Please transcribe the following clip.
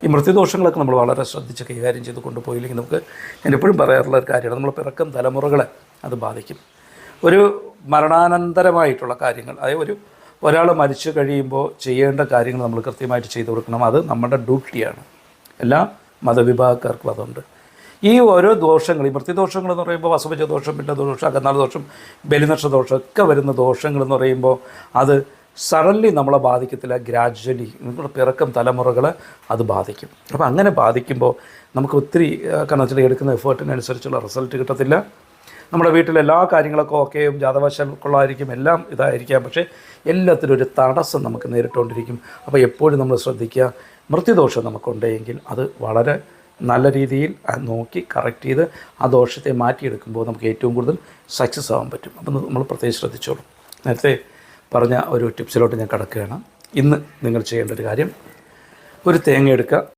ഈ മൃത്യുദോഷങ്ങളൊക്കെ നമ്മൾ വളരെ ശ്രദ്ധിച്ച് കൈകാര്യം ചെയ്ത് കൊണ്ടുപോയില്ലെങ്കിൽ നമുക്ക് ഞാൻ എപ്പോഴും പറയാറുള്ള ഒരു കാര്യമാണ്, നമ്മൾ പിറക്കും തലമുറകളെ അത് ബാധിക്കും. ഒരു മരണാനന്തരമായിട്ടുള്ള കാര്യങ്ങൾ, അതായത് ഒരാൾ മരിച്ചു കഴിയുമ്പോൾ ചെയ്യേണ്ട കാര്യങ്ങൾ നമ്മൾ കൃത്യമായിട്ട് ചെയ്തു കൊടുക്കണം. അത് നമ്മുടെ ഡ്യൂട്ടിയാണ്. എല്ലാ മതവിഭാഗക്കാർക്കും അതുണ്ട്. ഈ ഓരോ ദോഷങ്ങൾ, ഈ മൃത്യുദോഷങ്ങൾ എന്ന് പറയുമ്പോൾ വസുഭജ ദോഷം, പിണ്ടദോഷം, അകന്നാൾ ദോഷം, ബലിനക്ഷ ദോഷം ഒക്കെ വരുന്ന ദോഷങ്ങളെന്ന് പറയുമ്പോൾ അത് സഡൻലി നമ്മളെ ബാധിക്കത്തില്ല, ഗ്രാജ്വലി നമ്മുടെ പിറക്കം തലമുറകളെ അത് ബാധിക്കും. അപ്പോൾ അങ്ങനെ ബാധിക്കുമ്പോൾ നമുക്ക് ഒത്തിരി കാരണം വെച്ചാൽ എടുക്കുന്ന എഫേർട്ടിനനുസരിച്ചുള്ള റിസൾട്ട് കിട്ടത്തില്ല. നമ്മുടെ വീട്ടിലെ എല്ലാ കാര്യങ്ങളൊക്കെ ഓക്കെയും ജാതവശക്കുള്ളതായിരിക്കും, എല്ലാം ഇതായിരിക്കാം, പക്ഷേ എല്ലാത്തിനും ഒരു തടസ്സം നമുക്ക് നേരിട്ടുകൊണ്ടിരിക്കും. അപ്പോൾ എപ്പോഴും നമ്മൾ ശ്രദ്ധിക്കുക, മൃത്യുദോഷം നമുക്കുണ്ടെങ്കിൽ അത് വളരെ നല്ല രീതിയിൽ നോക്കി കറക്റ്റ് ചെയ്ത് ആ ദോഷത്തെ മാറ്റിയെടുക്കുമ്പോൾ നമുക്ക് ഏറ്റവും കൂടുതൽ സക്സസ് ആവാൻ പറ്റും. അപ്പം നമ്മൾ പ്രത്യേകം ശ്രദ്ധിച്ചോളൂ. നേരത്തെ പറഞ്ഞ ഒരു ടിപ്സിലോട്ട് ഞാൻ കടക്കുകയാണ്. ഇന്ന് നിങ്ങൾ ചെയ്യേണ്ട ഒരു കാര്യം, ഒരു തേങ്ങ എടുക്കുക,